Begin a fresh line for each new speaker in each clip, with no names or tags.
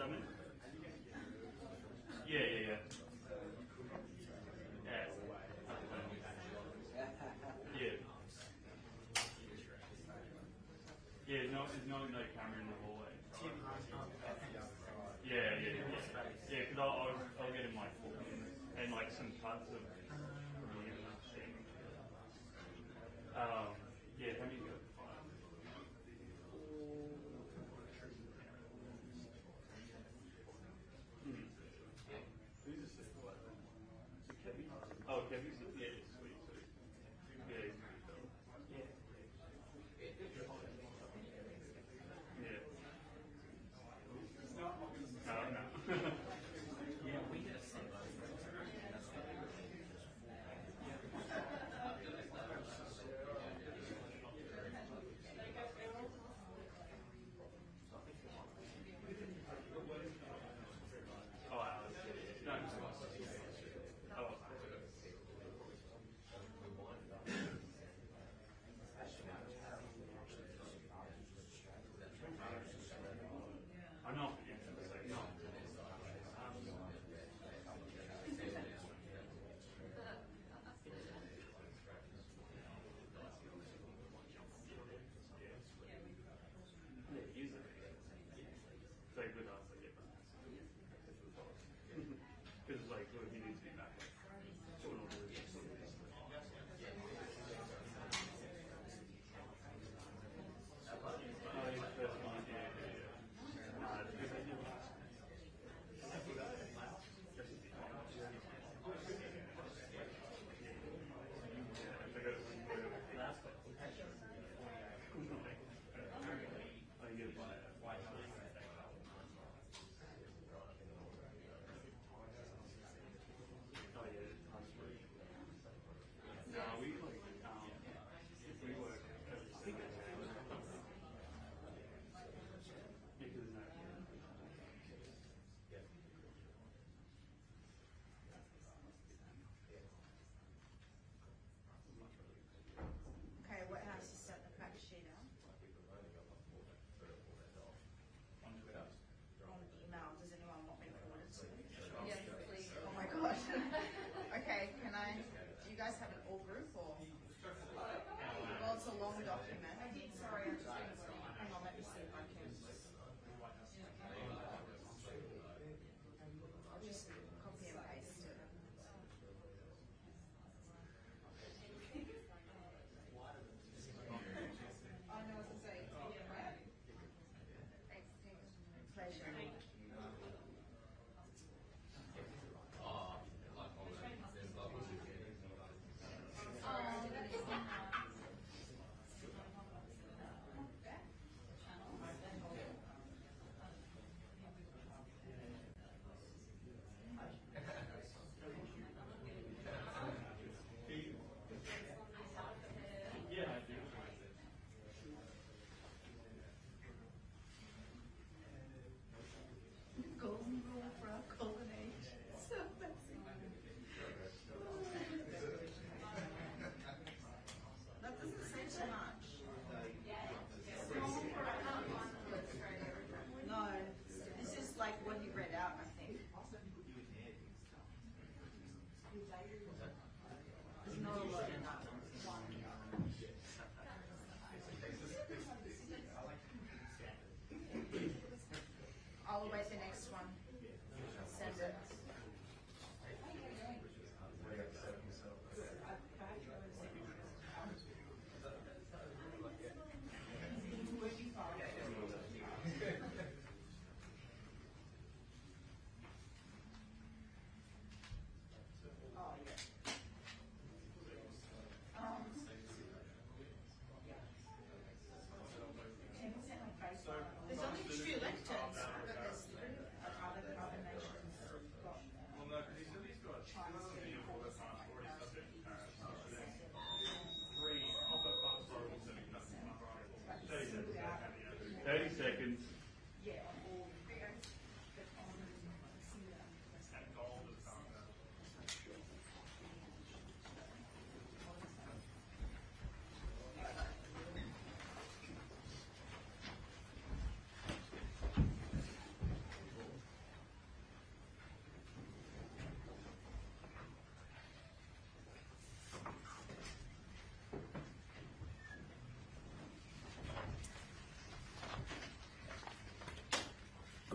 something? Yeah. Yeah, no camera in the hallway. Yeah, because I'll get him like and like some cuts of yeah, how many go? Who's this? Kevin? Oh, Kevin's yeah, sweet. Yeah. No. Yeah, we get a sense. I know. No. Use it. It's like good answer, yeah. Because it's like, look, he needs to be back. No, we work
Okay, what has to set the fact sheet out? On email. Does anyone want me to forward it to them?
Yes, please.
Oh my god. Okay, do you guys have an all group or? Well, it's a long document. Sorry, I'm just going to hang on, let me see if I can. I'll just copy and paste it. I know what to say. Thanks. Pleasure.
Yeah, I do.
Golden rule for our golden age. So messy. That doesn't say too much. No, this is like what he read out, I think. There's not a lot in that one. I'll await the next one. Send it. Oh, yeah.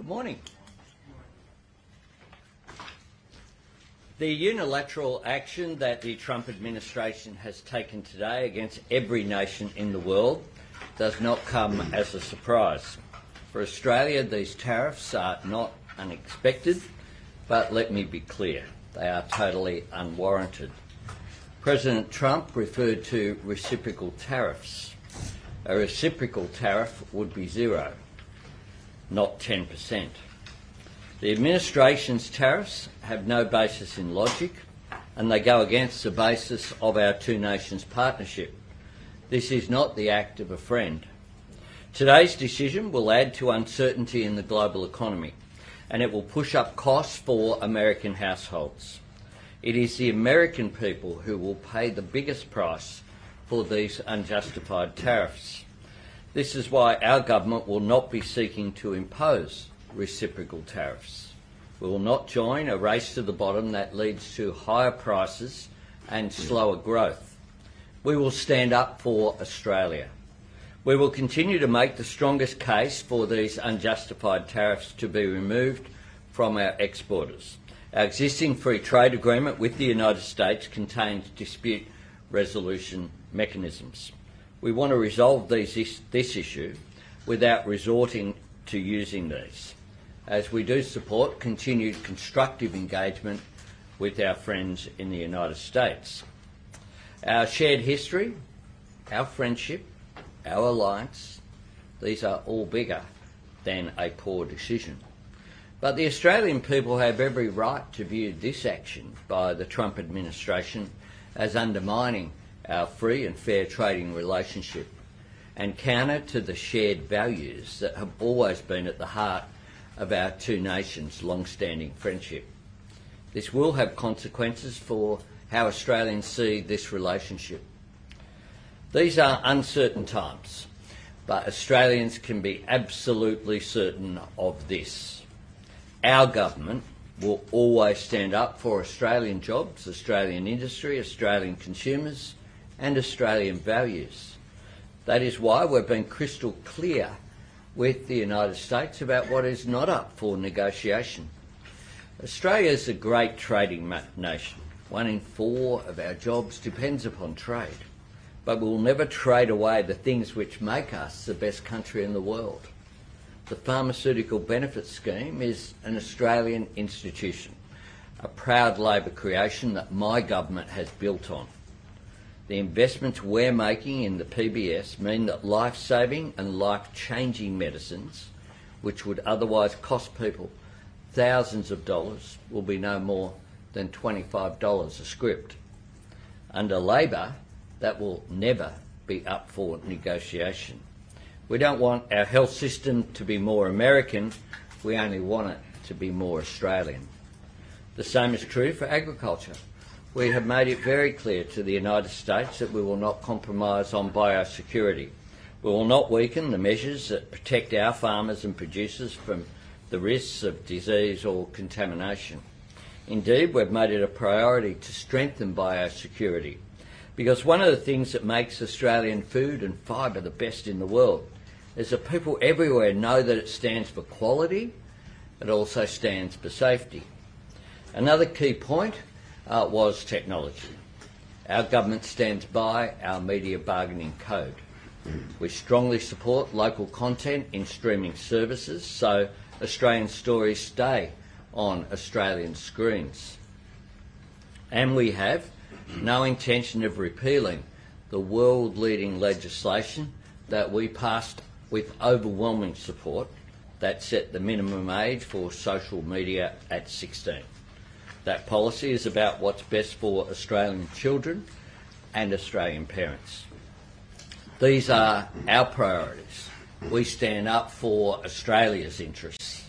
Good morning. The unilateral action that the Trump administration has taken today against every nation in the world does not come as a surprise. For Australia, these tariffs are not unexpected, but let me be clear, they are totally unwarranted. President Trump referred to reciprocal tariffs. A reciprocal tariff would be 0, not 10%. The administration's tariffs have no basis in logic, and they go against the basis of our two nations' partnership. This is not the act of a friend. Today's decision will add to uncertainty in the global economy, and it will push up costs for American households. It is the American people who will pay the biggest price for these unjustified tariffs. This is why our government will not be seeking to impose reciprocal tariffs. We will not join a race to the bottom that leads to higher prices and slower growth. We will stand up for Australia. We will continue to make the strongest case for these unjustified tariffs to be removed from our exporters. Our existing free trade agreement with the United States contains dispute resolution mechanisms. We want to resolve this issue without resorting to using these, as we do support continued constructive engagement with our friends in the United States. Our shared history, our friendship, our alliance, these are all bigger than a poor decision. But the Australian people have every right to view this action by the Trump administration as undermining our free and fair trading relationship and counter to the shared values that have always been at the heart of our two nations' long-standing friendship. This will have consequences for how Australians see this relationship. These are uncertain times, but Australians can be absolutely certain of this. Our government will always stand up for Australian jobs, Australian industry, Australian consumers and Australian values. That is why we've been crystal clear with the United States about what is not up for negotiation. Australia is a great trading nation. 1 in 4 of our jobs depends upon trade. But we'll never trade away the things which make us the best country in the world. The Pharmaceutical Benefits Scheme is an Australian institution, a proud Labor creation that my government has built on. The investments we're making in the PBS mean that life-saving and life-changing medicines, which would otherwise cost people thousands of dollars, will be no more than $25 a script. Under Labor, that will never be up for negotiation. We don't want our health system to be more American, we only want it to be more Australian. The same is true for agriculture. We have made it very clear to the United States that we will not compromise on biosecurity. We will not weaken the measures that protect our farmers and producers from the risks of disease or contamination. Indeed, we've made it a priority to strengthen biosecurity, because one of the things that makes Australian food and fibre the best in the world is that people everywhere know that it stands for quality, it also stands for safety. Another key point was technology. Our government stands by our media bargaining code. We strongly support local content in streaming services so Australian stories stay on Australian screens. And we have no intention of repealing the world-leading legislation that we passed with overwhelming support that set the minimum age for social media at 16. That policy is about what's best for Australian children and Australian parents. These are our priorities. We stand up for Australia's interests.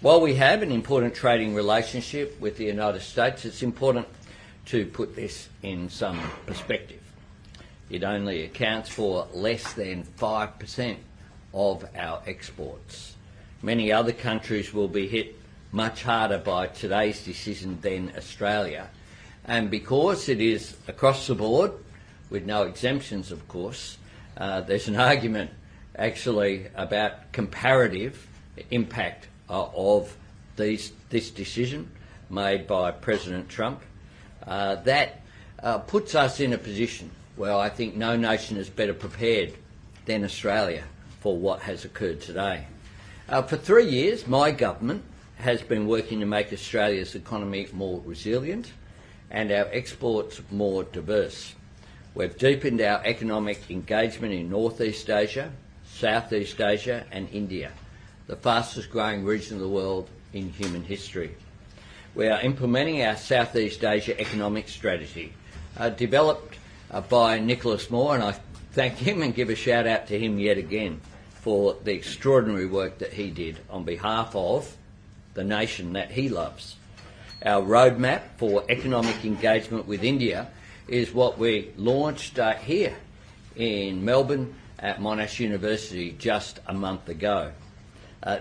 While we have an important trading relationship with the United States, it's important to put this in some perspective. It only accounts for less than 5% of our exports. Many other countries will be hit much harder by today's decision than Australia. And because it is across the board, with no exemptions of course, there's an argument actually about comparative impact of this decision made by President Trump, that puts us in a position where I think no nation is better prepared than Australia for what has occurred today. For 3 years, my government has been working to make Australia's economy more resilient and our exports more diverse. We've deepened our economic engagement in Northeast Asia, Southeast Asia and India, the fastest growing region of the world in human history. We are implementing our Southeast Asia economic strategy, developed by Nicholas Moore, and I thank him and give a shout out to him yet again for the extraordinary work that he did on behalf of the nation that he loves. Our roadmap for economic engagement with India is what we launched here in Melbourne at Monash University just a month ago.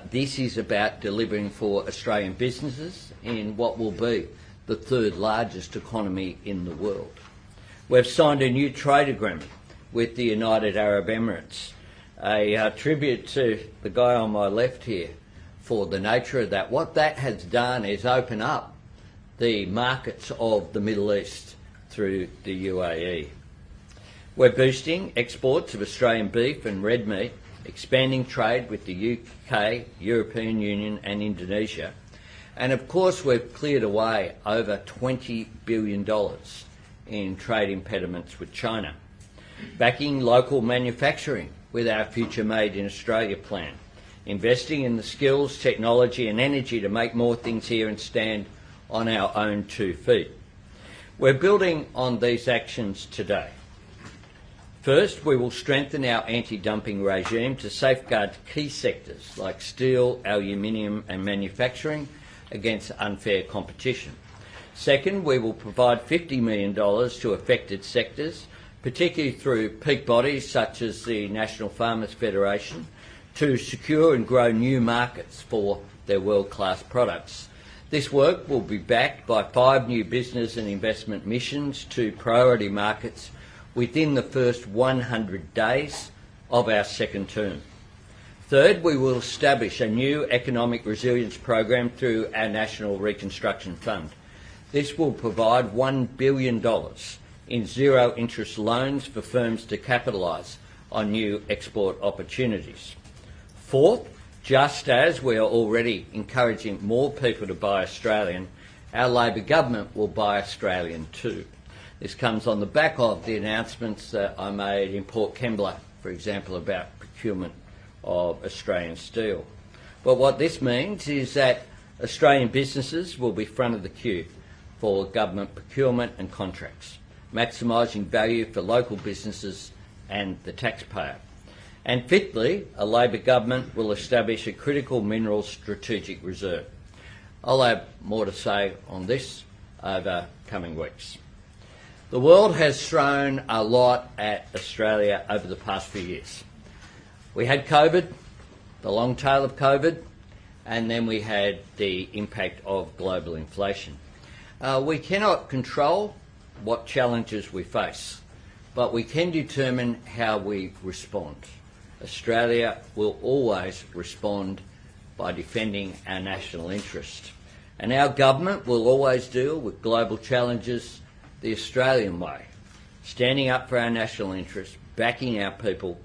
This is about delivering for Australian businesses in what will be the third largest economy in the world. We've signed a new trade agreement with the United Arab Emirates, a tribute to the guy on my left here for the nature of that. What that has done is open up the markets of the Middle East through the UAE. We're boosting exports of Australian beef and red meat, expanding trade with the UK, European Union and Indonesia. And of course we've cleared away over $20 billion in trade impediments with China. Backing local manufacturing with our Future Made in Australia plan. Investing in the skills, technology and energy to make more things here and stand on our own 2 feet. We're building on these actions today. First, we will strengthen our anti-dumping regime to safeguard key sectors like steel, aluminium and manufacturing against unfair competition. Second, we will provide $50 million to affected sectors, particularly through peak bodies such as the National Farmers Federation, to secure and grow new markets for their world-class products. This work will be backed by 5 new business and investment missions to priority markets within the first 100 days of our second term. Third, we will establish a new economic resilience program through our National Reconstruction Fund. This will provide $1 billion in zero-interest loans for firms to capitalise on new export opportunities. Fourth, just as we are already encouraging more people to buy Australian, our Labor government will buy Australian too. This comes on the back of the announcements that I made in Port Kembla, for example, about procurement of Australian steel. But what this means is that Australian businesses will be front of the queue for government procurement and contracts, maximising value for local businesses and the taxpayer. And fifthly, a Labor government will establish a critical minerals strategic reserve. I'll have more to say on this over coming weeks. The world has thrown a lot at Australia over the past few years. We had COVID, the long tail of COVID, and then we had the impact of global inflation. We cannot control what challenges we face, but we can determine how we respond. Australia will always respond by defending our national interest. And our government will always deal with global challenges the Australian way, standing up for our national interest, backing our people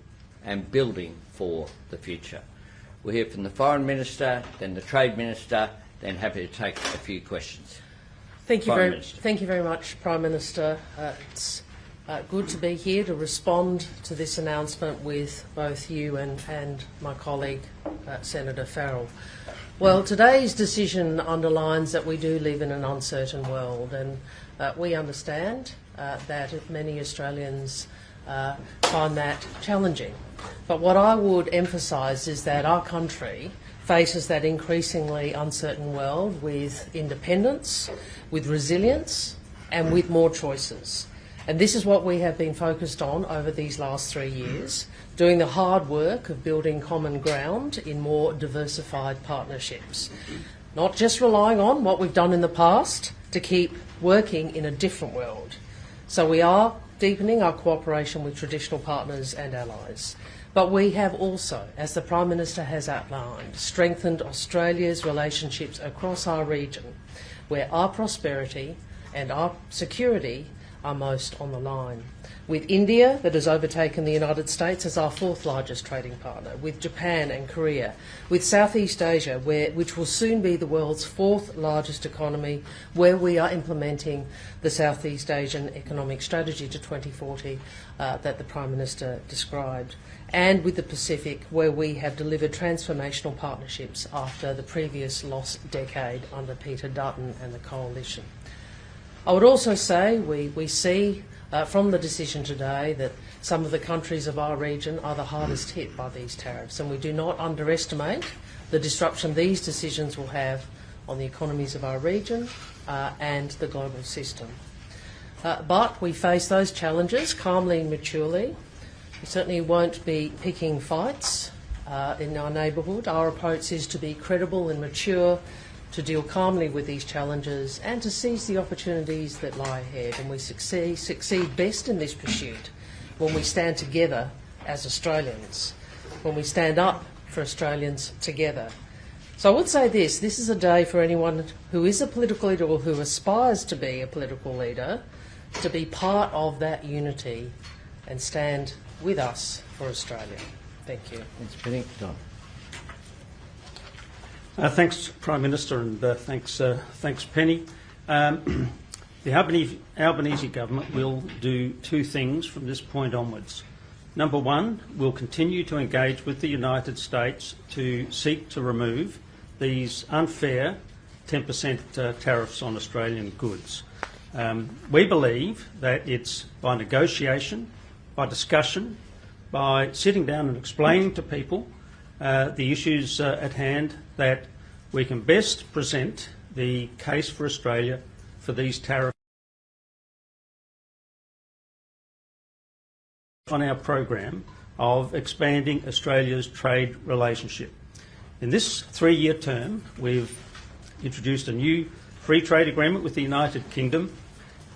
and building for the future. We'll hear from the Foreign Minister, then the Trade Minister, then happy to take a few questions.
Thank you very much, Prime Minister. It's good to be here to respond to this announcement with both you and my colleague, Senator Farrell. Well, today's decision underlines that we do live in an uncertain world, and we understand that many Australians find that challenging. But what I would emphasise is that our country faces that increasingly uncertain world with independence, with resilience and with more choices. And this is what we have been focused on over these last 3 years, doing the hard work of building common ground in more diversified partnerships. Not just relying on what we've done in the past to keep working in a different world. So we are deepening our cooperation with traditional partners and allies. But we have also, as the Prime Minister has outlined, strengthened Australia's relationships across our region, where our prosperity and our security are most on the line. With India, that has overtaken the United States as our fourth largest trading partner, with Japan and Korea, with Southeast Asia, which will soon be the world's fourth largest economy, where we are implementing the Southeast Asian Economic Strategy to 2040 that the Prime Minister described, and with the Pacific, where we have delivered transformational partnerships after the previous lost decade under Peter Dutton and the Coalition. I would also say we see from the decision today that some of the countries of our region are the hardest hit by these tariffs, and we do not underestimate the disruption these decisions will have on the economies of our region and the global system. But we face those challenges calmly and maturely. We certainly won't be picking fights in our neighbourhood. Our approach is to be credible and mature, to deal calmly with these challenges and to seize the opportunities that lie ahead. And we succeed best in this pursuit when we stand together as Australians, when we stand up for Australians together. So I would say this is a day for anyone who is a political leader or who aspires to be a political leader to be part of that unity and stand with us for Australia. Thank you.
Thanks, Penny. Don.
Thanks, Prime Minister, and thanks, Penny. The Albanese government will do two things from this point onwards. Number one, we'll continue to engage with the United States to seek to remove these unfair 10% tariffs on Australian goods. We believe that it's by negotiation, by discussion, by sitting down and explaining to people the issues at hand that we can best present the case for Australia for these tariffs on our program of expanding Australia's trade relationship. In this 3-year term, we've introduced a new free trade agreement with the United Kingdom.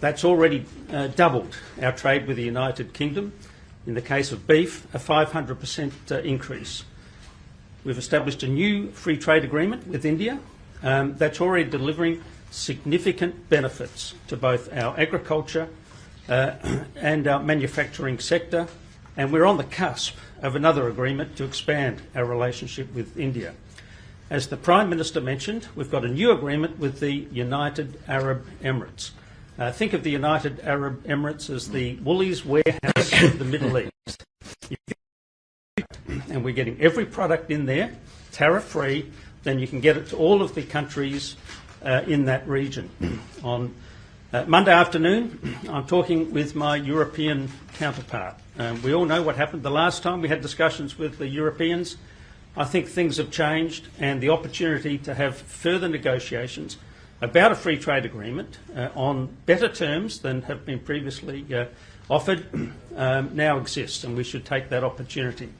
That's already doubled our trade with the United Kingdom. In the case of beef, a 500% increase. We've established a new free trade agreement with India that's already delivering significant benefits to both our agriculture and our manufacturing sector, and we're on the cusp of another agreement to expand our relationship with India. As the Prime Minister mentioned, we've got a new agreement with the United Arab Emirates. Think of the United Arab Emirates as the Woolies warehouse of the Middle East. And we're getting every product in there, tariff-free, then you can get it to all of the countries in that region. On Monday afternoon, I'm talking with my European counterpart. We all know what happened the last time we had discussions with the Europeans. I think things have changed, and the opportunity to have further negotiations about a free trade agreement on better terms than have been previously offered now exists, and we should take that opportunity.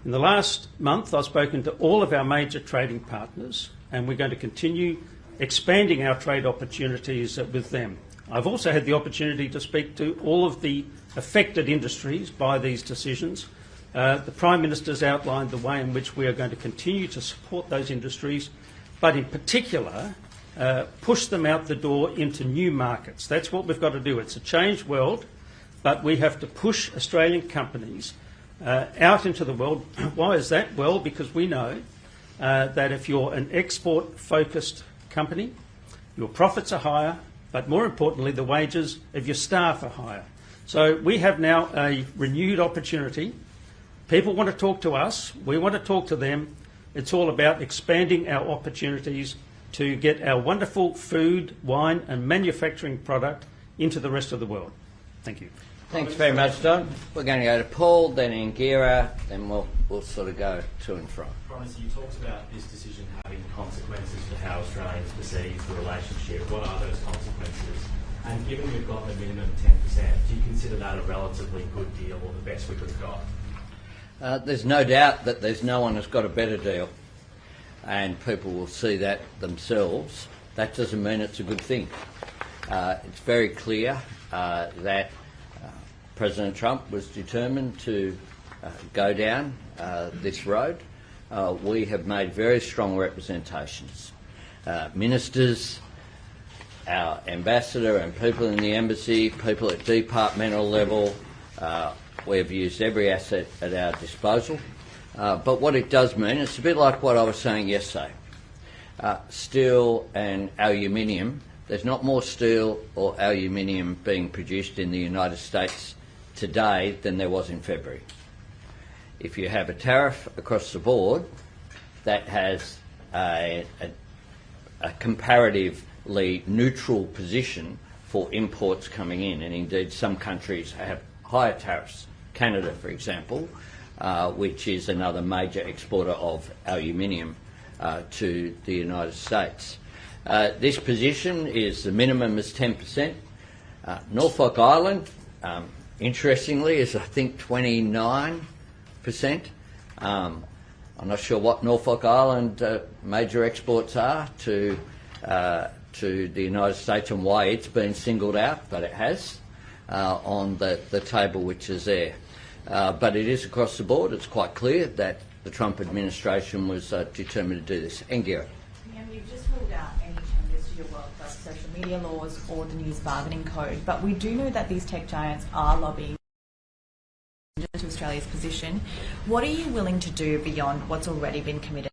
In the last month, I've spoken to all of our major trading partners, and we're going to continue expanding our trade opportunities with them. I've also had the opportunity to speak to all of the affected industries by these decisions. The Prime Minister's outlined the way in which we are going to continue to support those industries, but in particular, push them out the door into new markets. That's what we've got to do. It's a changed world, but we have to push Australian companies out into the world. Why is that? Well, because we know that if you're an export-focused company, your profits are higher, but more importantly, the wages of your staff are higher. So we have now a renewed opportunity. People want to talk to us. We want to talk to them. It's all about expanding our opportunities to get our wonderful food, wine and manufacturing product into the rest of the world. Thank you.
Thanks very much, Don. We're going to go to Paul, then Angira, then we'll sort of go to and from.
Prime Minister, you talked about this decision having consequences for how Australians perceive the relationship. What are those consequences? And given we've got the minimum 10%, do you consider that a relatively good deal or the best we could have got?
There's no doubt that there's no one who's got a better deal, and people will see that themselves. That doesn't mean it's a good thing. It's very clear that President Trump was determined to go down this road. We have made very strong representations. Ministers, our ambassador and people in the embassy, people at departmental level, we've used every asset at our disposal. But what it does mean, it's a bit like what I was saying yesterday. Steel and aluminium, there's not more steel or aluminium being produced in the United States today than there was in February. If you have a tariff across the board that has a comparatively neutral position for imports coming in, and indeed some countries have higher tariffs, Canada for example, which is another major exporter of aluminium to the United States. This position is the minimum is 10%. Norfolk Island, interestingly, is I think 29%. I'm not sure what Norfolk Island major exports are to the United States and why it's been singled out, but it has on the table which is there. But it is across the board. It's quite clear that the Trump administration was determined to do this. Angira.
You've just ruled out any changes to your world-class social media laws or the news bargaining code, but we do know that these tech giants are lobbying to Australia's position. What are you willing to do beyond what's already been committed?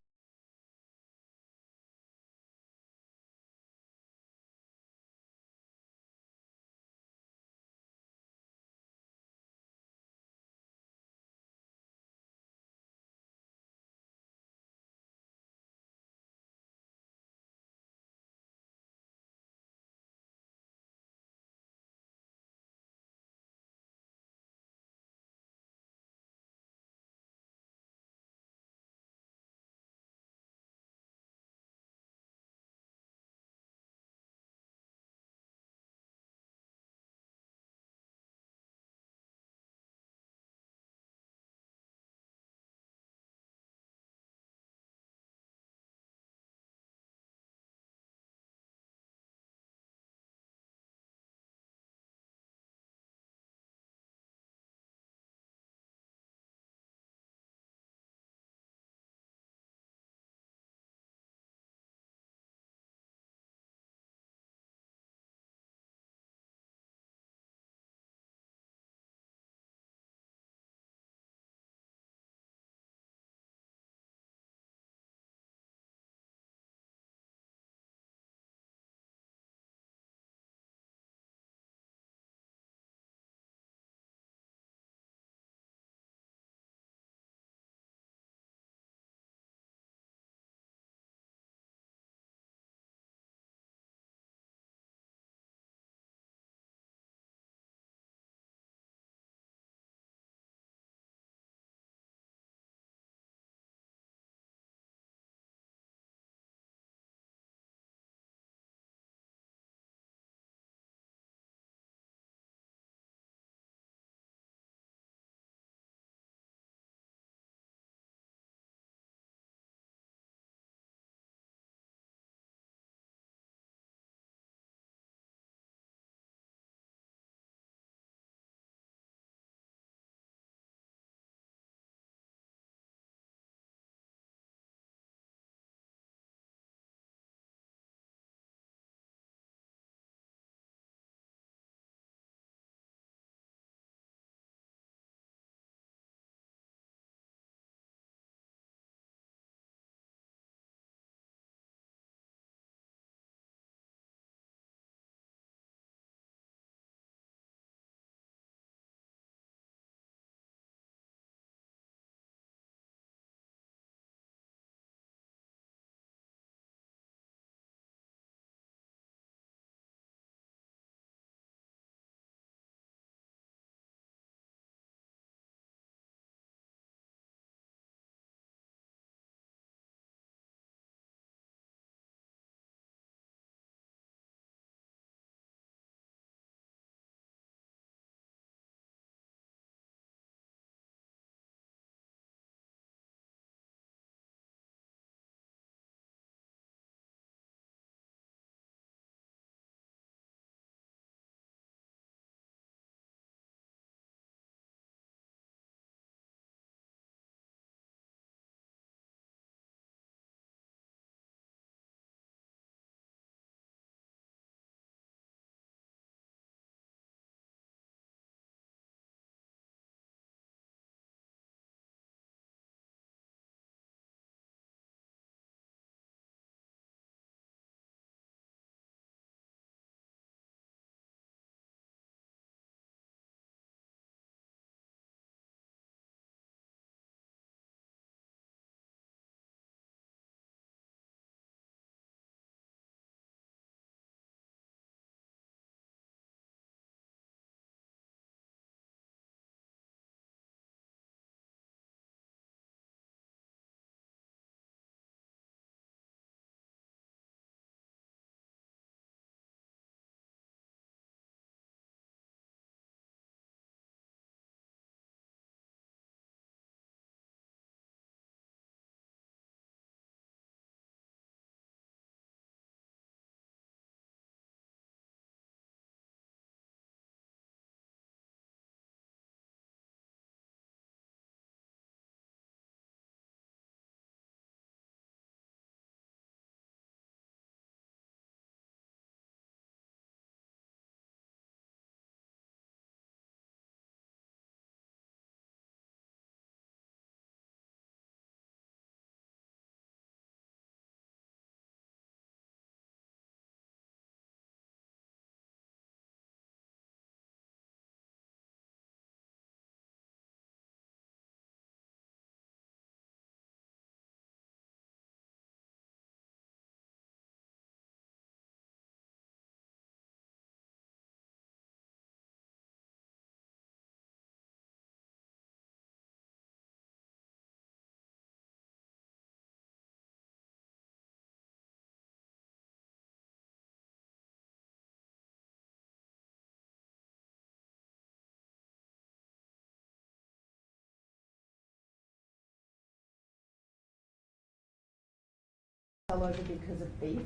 sell over because of beef.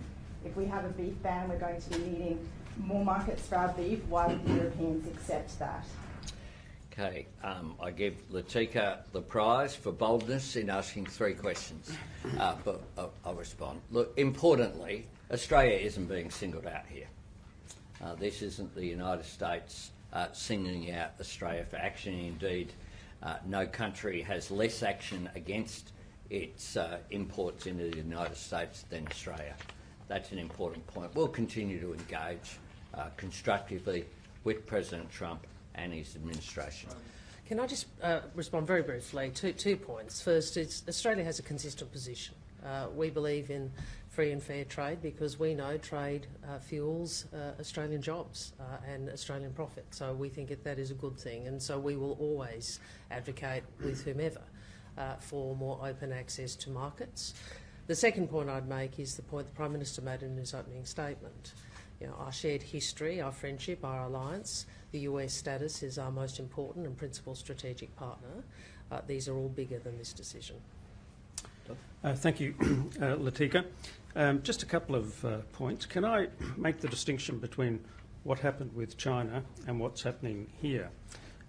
If we have a beef ban, we're going to be needing more markets for our beef. Why would the Europeans accept that?
Okay, I give Latika the prize for boldness in asking 3 questions, but I'll respond. Look, importantly, Australia isn't being singled out here. This isn't the United States singling out Australia for action. Indeed, no country has less action against its imports into the United States than Australia. That's an important point. We'll continue to engage constructively with President Trump and his administration.
Can I just respond very briefly to 2 points? First, Australia has a consistent position. We believe in free and fair trade because we know trade fuels Australian jobs and Australian profit. So we think that is a good thing, and so we will always advocate with whomever for more open access to markets. The second point I'd make is the point the Prime Minister made in his opening statement. You know, our shared history, our friendship, our alliance, the US status is our most important and principal strategic partner. These are all bigger than this decision.
Thank you, Latika. Just a couple of points. Can I make the distinction between what happened with China and what's happening here?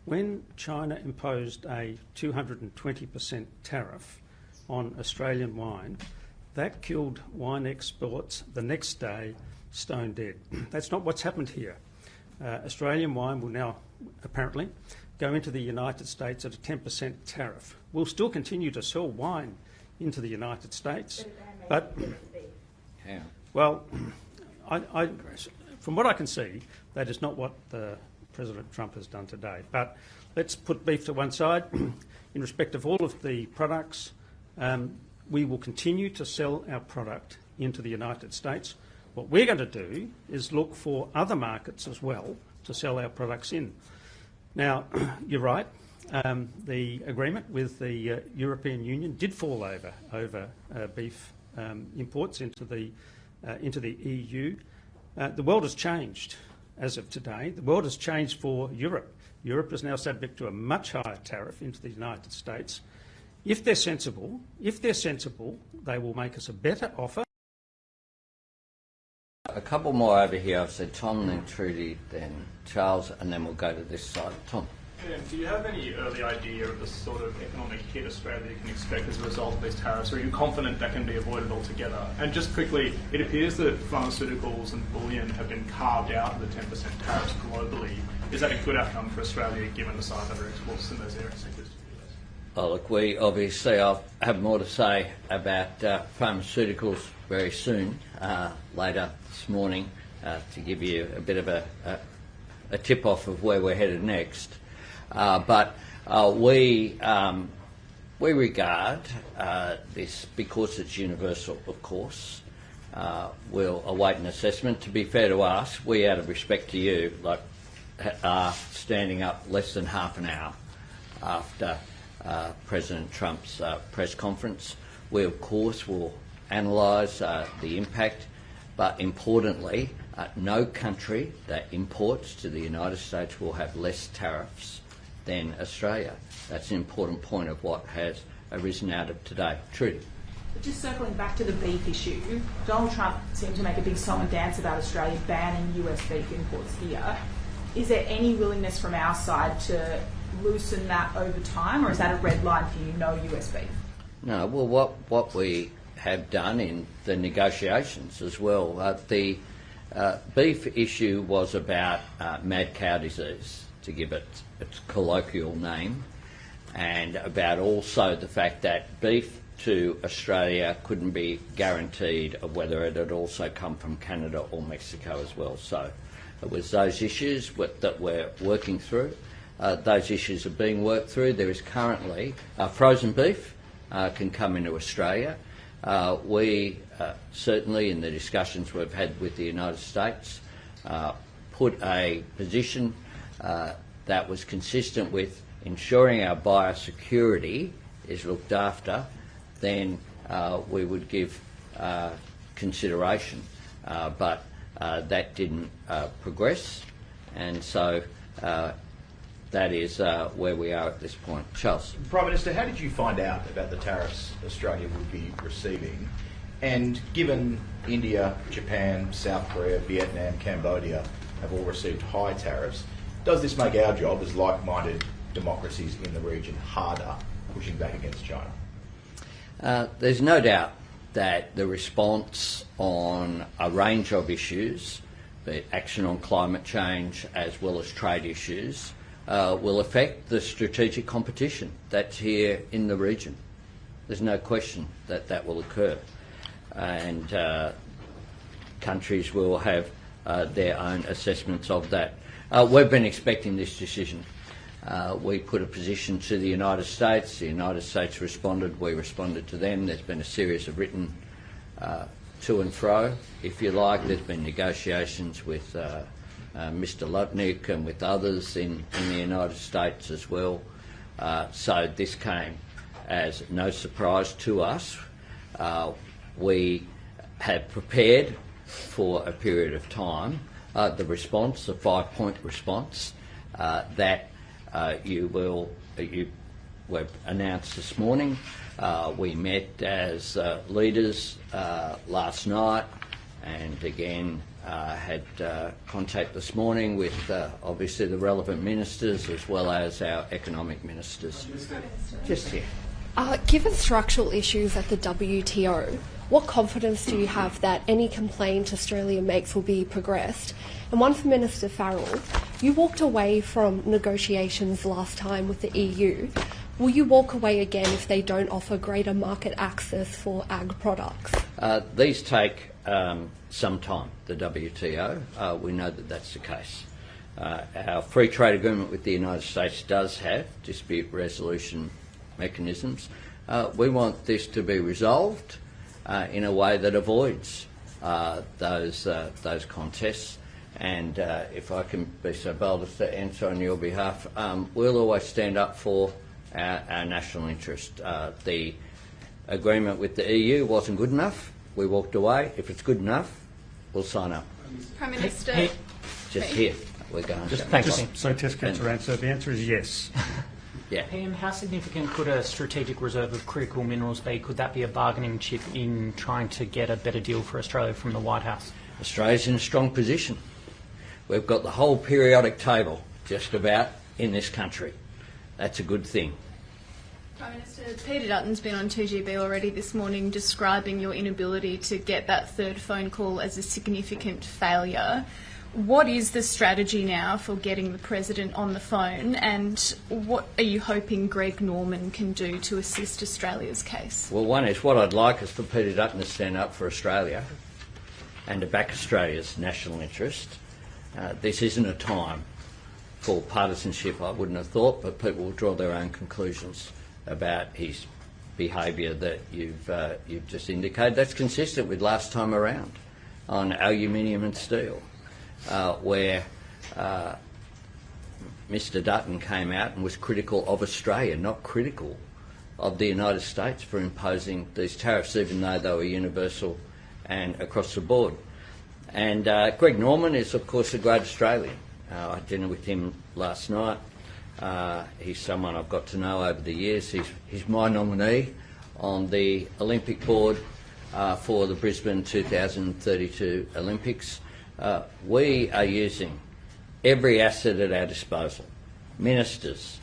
When China imposed a 220% tariff on Australian wine, that killed wine exports the next day stone dead. That's not what's happened here. Australian wine will now apparently go into the United States at a 10% tariff. We'll still continue to sell wine into the United States, but well, from what I can see, that is not what President Trump has done today. But let's put beef to one side. In respect of all of the products, we will continue to sell our product into the United States. What we're going to do is look for other markets as well to sell our products in. Now, you're right. The agreement with the European Union did fall over beef imports into the EU. The world has changed as of today. The world has changed for Europe. Europe is now subject to a much higher tariff into the United States. If they're sensible, they will make us a better offer.
A couple more over here. I've said Tom, then Trudy, then Charles, and then we'll go to this side. Tom.
Do you have any early idea of the sort of economic hit Australia can expect as a result of these tariffs, or are you confident that can be avoided altogether? And just quickly, it appears that pharmaceuticals and bullion have been carved out of the 10% tariffs globally. Is that a good outcome for Australia, given the size of our exports in those areas?
Oh, look, we obviously, I'll have more to say about pharmaceuticals very soon, later this morning, to give you a bit of a tip-off of where we're headed next. But we regard this, because it's universal, of course. We'll await an assessment. To be fair to us, we, out of respect to you, are standing up less than half an hour after President Trump's press conference. We, of course, will analyse the impact, but importantly, no country that imports to the United States will have less tariffs than Australia. That's an important point of what has arisen out of today. Trudy.
Just circling back to the beef issue, Donald Trump seemed to make a big song and dance about Australia banning US beef imports here. Is there any willingness from our side to loosen that over time, or is that a red line for you, no US beef?
No, well, what we have done in the negotiations as well, the beef issue was about mad cow disease, to give it its colloquial name, and about also the fact that beef to Australia couldn't be guaranteed of whether it had also come from Canada or Mexico as well. So it was those issues that we're working through. Those issues are being worked through. There is currently frozen beef can come into Australia. We certainly, in the discussions we've had with the United States, put a position that was consistent with ensuring our biosecurity is looked after. Then we would give consideration. But that didn't progress, and so that is where we are at this point. Charles.
Prime Minister, how did you find out about the tariffs Australia would be receiving? And given India, Japan, South Korea, Vietnam, Cambodia have all received high tariffs, does this make our job as like-minded democracies in the region harder, pushing back against China?
There's no doubt that the response on a range of issues, be it action on climate change as well as trade issues, will affect the strategic competition that's here in the region. There's no question that that will occur. And countries will have their own assessments of that. We've been expecting this decision. We put a position to the United States. The United States responded. We responded to them. There's been a series of written to and fro, if you like. There's been negotiations with Mr. Lutnick and with others in the United States as well. So this came as no surprise to us. We had prepared for a period of time the response, the 5-point response that were announced this morning. We met as leaders last night, and again had contact this morning with obviously the relevant ministers as well as our economic ministers. Just here.
Given structural issues at the WTO, what confidence do you have that any complaint Australia makes will be progressed? And one for Minister Farrell. You walked away from negotiations last time with the EU. Will you walk away again if they don't offer greater market access for ag products?
These take some time, the WTO. We know that that's the case. Our free trade agreement with the United States does have dispute resolution mechanisms. We want this to be resolved in a way that avoids those contests. And if I can be so bold as to answer on your behalf, we'll always stand up for our national interest. The agreement with the EU wasn't good enough. We walked away. If it's good enough, we'll sign up.
Prime Minister.
Just here. We're going.
So Test gets her answer. The answer is yes.
Yeah.
PM, how significant could a strategic reserve of critical minerals be? Could that be a bargaining chip in trying to get a better deal for Australia from the White House?
Australia's in a strong position. We've got the whole periodic table just about in this country. That's a good thing.
Prime Minister, Peter Dutton's been on 2GB already this morning describing your inability to get that third phone call as a significant failure. What is the strategy now for getting the President on the phone, and what are you hoping Greg Norman can do to assist Australia's case?
Well, one is what I'd like is for Peter Dutton to stand up for Australia and to back Australia's national interest. This isn't a time for partisanship, I wouldn't have thought, but people will draw their own conclusions about his behaviour that you've just indicated. That's consistent with last time around on aluminium and steel, where Mr. Dutton came out and was critical of Australia, not critical of the United States for imposing these tariffs, even though they were universal and across the board. And Greg Norman is, of course, a great Australian. I had dinner with him last night. He's someone I've got to know over the years. He's my nominee on the Olympic board for the Brisbane 2032 Olympics. We are using every asset at our disposal. Ministers,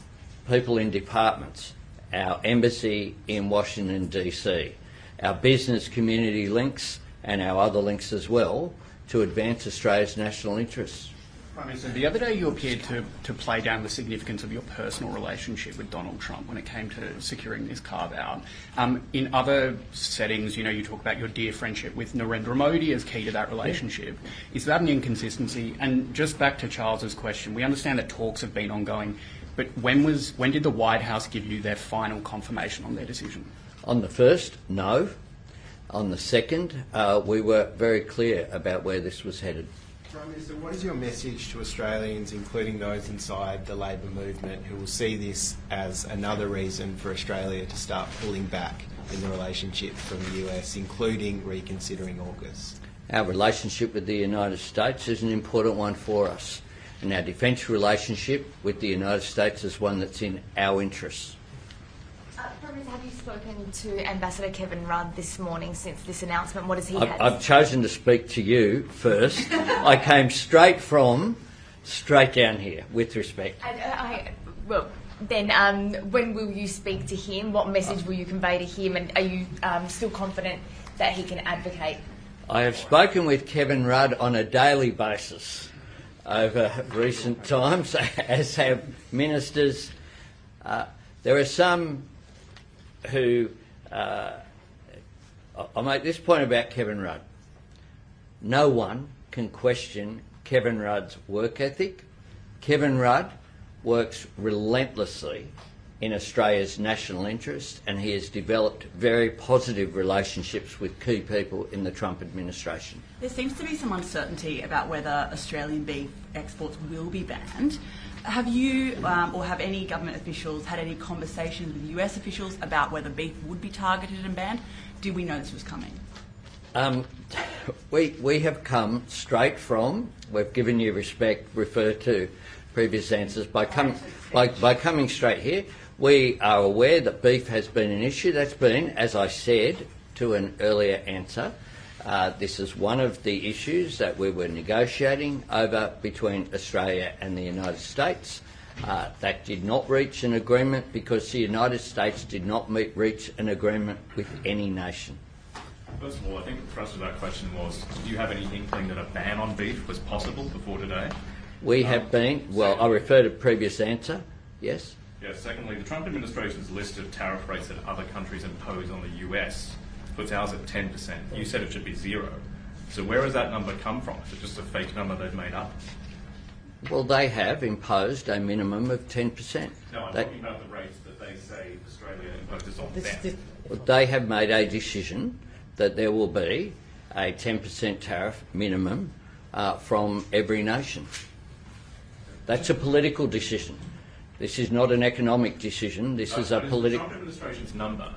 people in departments, our embassy in Washington DC, our business community links and our other links as well to advance Australia's national interests.
Prime Minister, the other day you appeared to play down the significance of your personal relationship with Donald Trump when it came to securing this carve-out. In other settings, you talk about your dear friendship with Narendra Modi as key to that relationship. Yeah. Is that an inconsistency? And just back to Charles's question, we understand that talks have been ongoing, but when did the White House give you their final confirmation on their decision?
On the first, no. On the second, we were very clear about where this was headed.
Prime Minister, what is your message to Australians, including those inside the Labor movement, who will see this as another reason for Australia to start pulling back in the relationship from the US, including reconsidering AUKUS?
Our relationship with the United States is an important one for us, and our defence relationship with the United States is one that's in our interests.
Prime Have you spoken to Ambassador Kevin Rudd this morning since this announcement? What has he had?
I've chosen to speak to you first. I came straight down here, with respect.
Well, then when will you speak to him? What message will you convey to him? And are you still confident that he can advocate?
I have spoken with Kevin Rudd on a daily basis over recent times, as have ministers. There are some who... I'll make this point about Kevin Rudd. No one can question Kevin Rudd's work ethic. Kevin Rudd works relentlessly in Australia's national interest, and he has developed very positive relationships with key people in the Trump administration.
There seems to be some uncertainty about whether Australian beef exports will be banned. Have you or have any government officials had any conversations with US officials about whether beef would be targeted and banned? Did we know this was coming?
We have come straight from, we've given you respect, refer to previous answers, by coming straight here. We are aware that beef has been an issue. That's been, as I said to an earlier answer, this is one of the issues that we were negotiating over between Australia and the United States. That did not reach an agreement because the United States did not reach an agreement with any nation.
First of all, I think the thrust of that question was, do you have any inkling that a ban on beef was possible before today?
We have been, well, I refer to previous answer, yes.
Yes, secondly, the Trump administration's list of tariff rates that other countries impose on the US puts ours at 10%. You said it should be 0. So where has that number come from? Is it just a fake number they've made up?
Well, they have imposed a minimum of 10%.
No, I'm talking about the rates that they say Australia imposes on them.
Well, they have made a decision that there will be a 10% tariff minimum from every nation. That's a political decision. This is not an economic decision. This is a political...
The Trump administration's number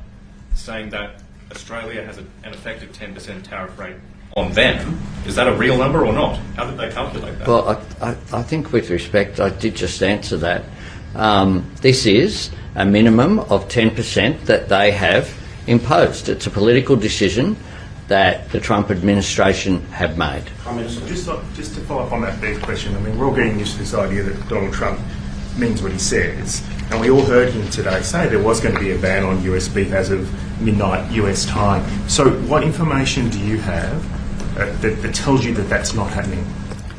saying that Australia has an effective 10% tariff rate on them, is that a real number or not? How did they calculate that?
Well, I think with respect, I did just answer that. This is a minimum of 10% that they have imposed. It's a political decision that the Trump administration have made.
Prime Minister, just to follow up on that beef question, I mean, we're all getting used to this idea that Donald Trump means what he says, and we all heard him today say there was going to be a ban on US beef as of midnight US time. So what information do you have that tells you that that's not happening?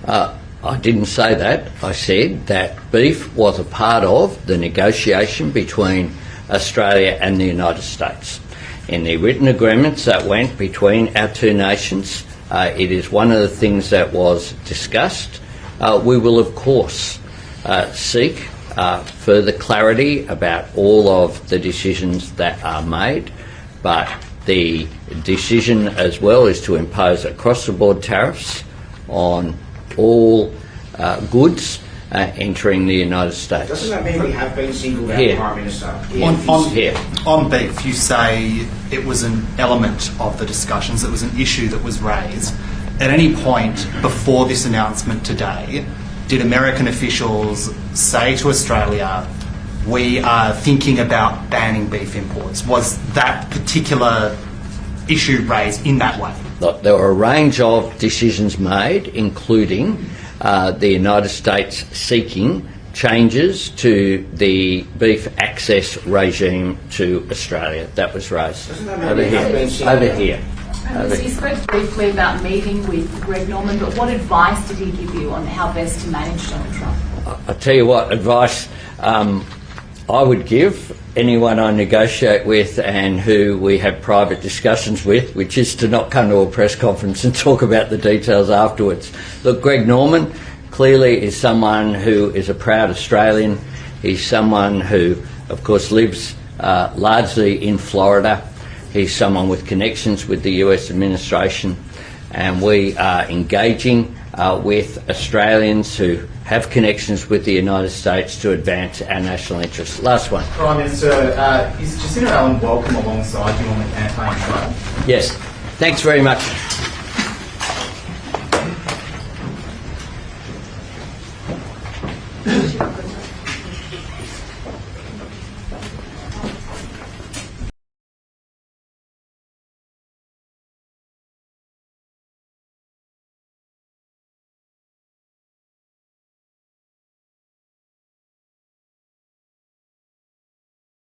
I didn't say that. I said that beef was a part of the negotiation between Australia and the United States. In the written agreements that went between our two nations, it is one of the things that was discussed. We will, of course, seek further clarity about all of the decisions that are made, but the decision as well is to impose across-the-board tariffs on all goods entering the United States.
Doesn't that mean we have been singled out,
Here.
Prime Minister?
On beef, you say it was an element of the discussions, it was an issue that was raised. At any point before this announcement today, did American officials say to Australia, we are thinking about banning beef imports? Was that particular issue raised in that way?
Look, there were a range of decisions made, including the United States seeking changes to the beef access regime to Australia. That was raised. Over here.
You spoke briefly about meeting with Greg Norman, but what advice did he give you on how best to manage Donald Trump?
I'll tell you what advice I would give anyone I negotiate with and who we have private discussions with, which is to not come to a press conference and talk about the details afterwards. Look, Greg Norman clearly is someone who is a proud Australian. He's someone who, of course, lives largely in Florida. He's someone with connections with the US administration, and we are engaging with Australians who have connections with the United States to advance our national interests. Last one.
Prime Minister, is Jacinda Allen welcome alongside you on the campaign trail?
Yes. Thanks very much.